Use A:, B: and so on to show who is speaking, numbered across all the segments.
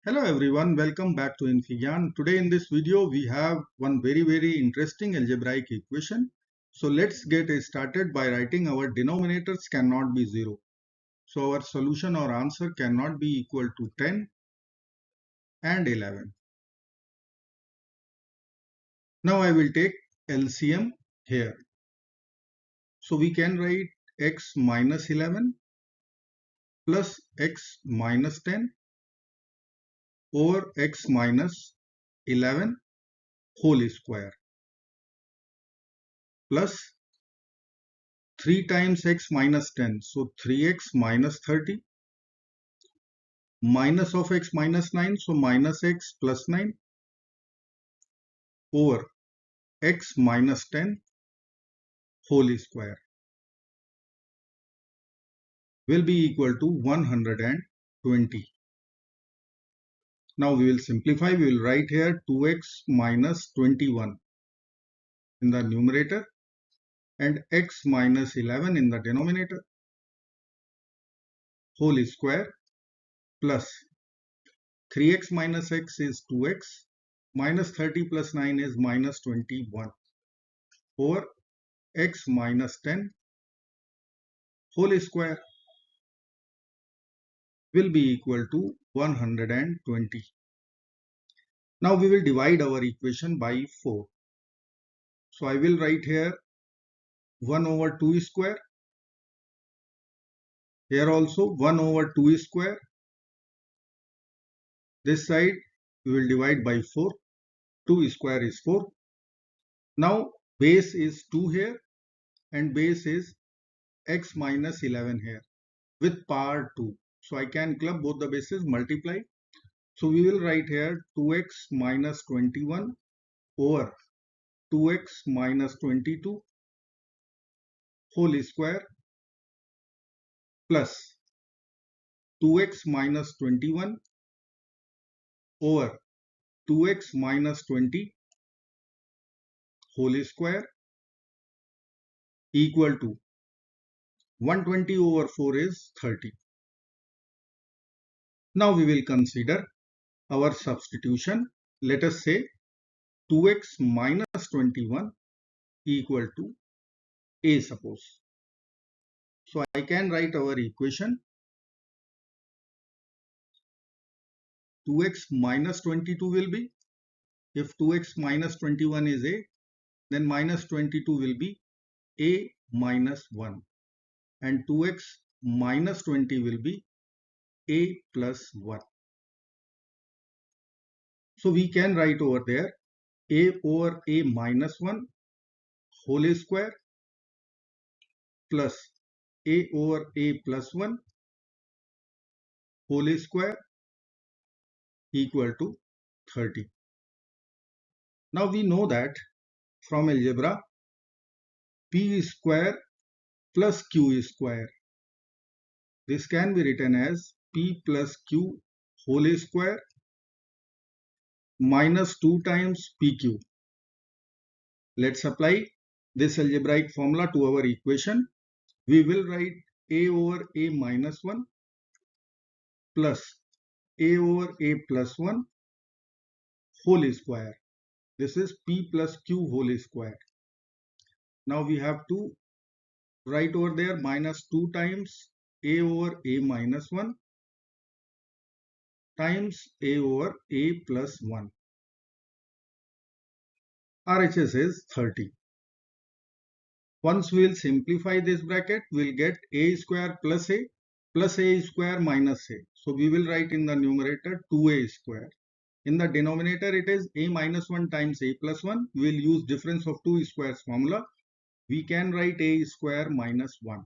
A: Hello everyone, welcome back to InfyGyan. Today in this video we have one very interesting algebraic equation. So let's get started by writing our denominators cannot be 0. So our solution or answer cannot be equal to 10 and 11. Now I will take LCM here. So we can write x minus 11 plus x minus 10 over x minus 11 whole square plus 3 times x minus 10, so 3x minus 30, minus of x minus 9, so minus x plus 9 over x minus 10 whole square will be equal to 120. Now we will simplify, we will write here 2x minus 21 in the numerator and x minus 11 in the denominator whole square plus 3x minus x is 2x minus 30 plus 9 is minus 21 over x minus 10 whole square will be equal to 120. Now we will divide our equation by 4. So I will write here 1 over 2 square. Here also 1 over 2 square. This side we will divide by 4. 2 square is 4. Now base is 2 here and base is x minus 11 here with power 2. So I can club both the bases, multiply. So we will write here 2x minus 21 over 2x minus 22 whole square plus 2x minus 21 over 2x minus 20 whole square equal to 120 over 4 is 30. Now we will consider our substitution. Let us say 2x minus 21 equal to a, suppose. So I can write our equation 2x minus 22 will be, if 2x minus 21 is a, then minus 22 will be a minus 1 and 2x minus 20 will be a plus 1. So we can write over there a over a minus 1 whole square plus a over a plus 1 whole square equal to 30. Now we know that from algebra p square plus q square. This can be written as p plus q whole square minus 2 times pq. Let's apply this algebraic formula to our equation. We will write a over a minus 1 plus a over a plus 1 whole square. This is p plus q whole square. Now we have to write over there minus 2 times a over a minus 1 times a over a plus 1. RHS is 30. Once we will simplify this bracket, we will get a square plus a square minus a. So we will write in the numerator 2a square. In the denominator it is a minus 1 times a plus 1. We will use difference of 2 squares formula. We can write a square minus 1.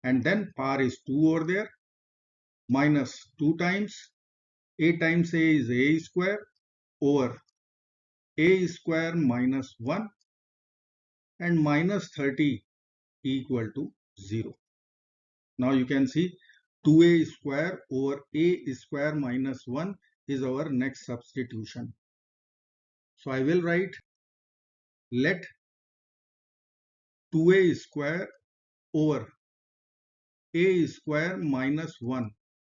A: And then power is 2 over there. Minus 2 times a is a square over a square minus 1 and minus 30 equal to 0. Now you can see 2a square over a square minus 1 is our next substitution. So I will write let 2a square over a square minus 1.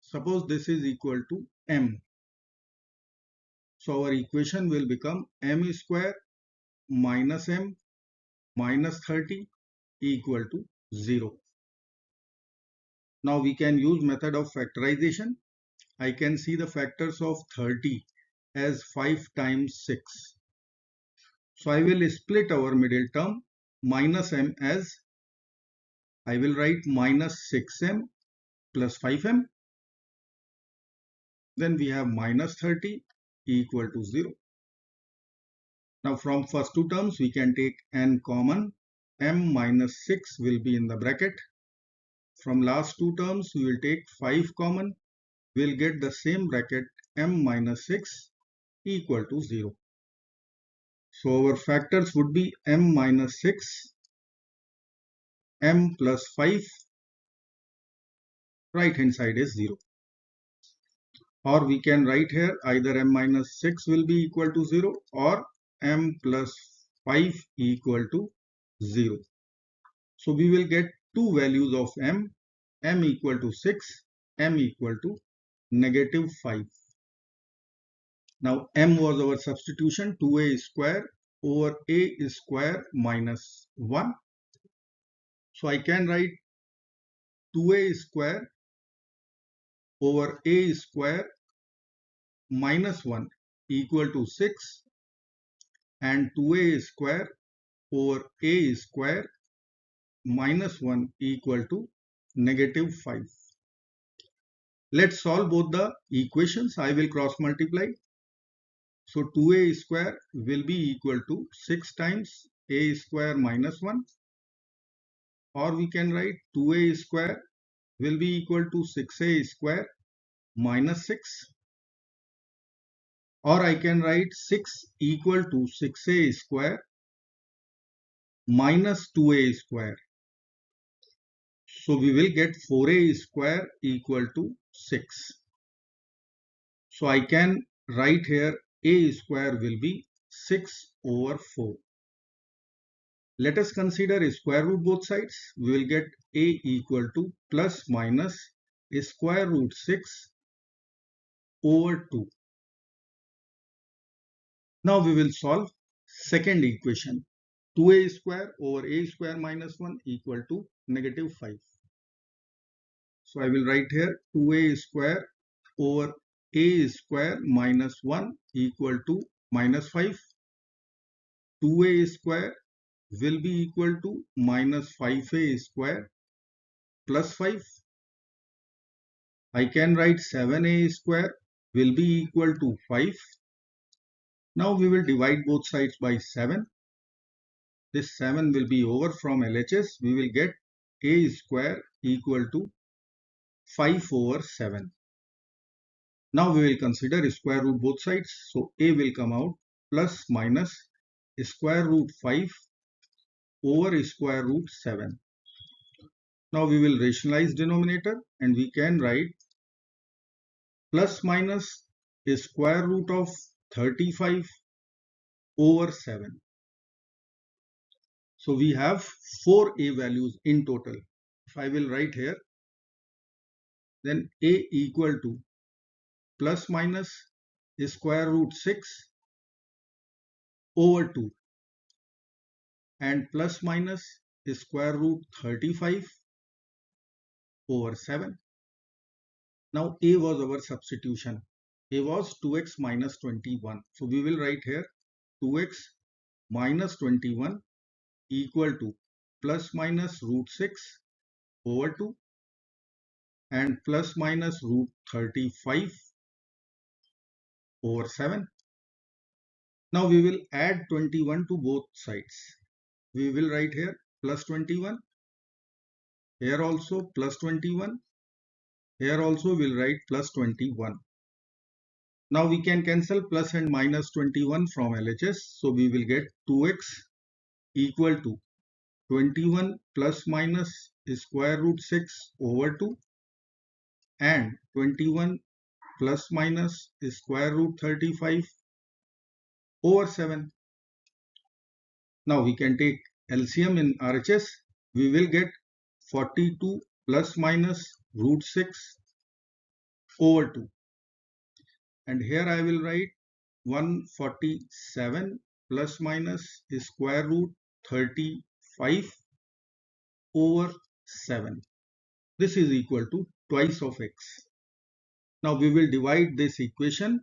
A: Suppose this is equal to m. So our equation will become m square minus m minus 30 equal to 0. Now we can use method of factorization. I can see the factors of 30 as 5 times 6. So I will split our middle term minus m as I will write minus 6m plus 5m. Then we have minus 30 equal to 0. Now from first two terms we can take n common. M minus 6 will be in the bracket. From last two terms we will take 5 common. We will get the same bracket m minus 6 equal to 0. So our factors would be m minus 6, m plus 5, right hand side is 0. Or we can write here either m minus 6 will be equal to 0 or m plus 5 equal to 0. So we will get two values of m equal to 6, m equal to negative 5. Now m was our substitution, 2a square over a square minus 1. So I can write 2a square over a square minus 1 equal to 6 and 2a square over a square minus 1 equal to negative 5. Let's solve both the equations. I will cross multiply. So 2a square will be equal to 6 times a square minus 1, or we can write 2a square will be equal to 6a square minus 6, or I can write 6 equal to 6a square minus 2a square. So we will get 4a square equal to 6. So I can write here a square will be 6 over 4. Let us consider square root both sides. We will get a equal to plus minus square root 6 over 2. Now we will solve second equation. 2a square over a square minus 1 equal to negative 5. So I will write here 2a square over a square minus 1 equal to minus 5. 2a square will be equal to minus 5a square plus 5. I can write 7a square will be equal to 5. Now we will divide both sides by 7. This 7 will be over from LHS. We will get a square equal to 5 over 7. Now we will consider square root both sides. So a will come out plus minus square root 5 over square root 7. Now we will rationalize denominator and we can write plus minus square root of 35 over 7. So we have 4 a values in total. If I will write here, then a equal to plus minus square root 6 over 2 and plus minus square root 35 over 7. Now a was our substitution. A was 2x minus 21. So we will write here 2x minus 21 equal to plus minus root 6 over 2 and plus minus root 35 over 7. Now we will add 21 to both sides. We will write here plus 21. Here also plus 21. Here also we will write plus 21. Now we can cancel plus and minus 21 from LHS. So we will get 2x equal to 21 plus minus square root 6 over 2 and 21 plus minus square root 35 over 7. Now we can take LCM in RHS. We will get 42 plus minus root 6 over 2. And here I will write 147 plus minus square root 35 over 7. This is equal to twice of x. Now we will divide this equation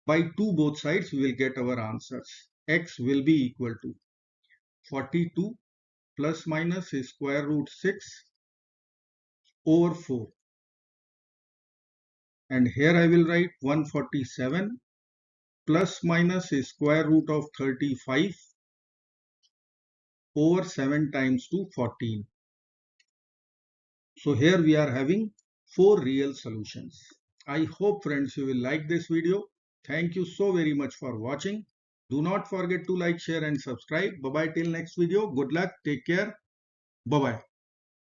A: by 2 both sides. We will get our answers. X will be equal to 42 plus minus square root 6 over 4. And here I will write 147 plus minus square root of 35 over 7 times 2, 14. So here we are having 4 real solutions. I hope friends you will like this video. Thank you so very much for watching. Do not forget to like, share and subscribe. Bye bye till next video. Good luck. Take care. Bye bye.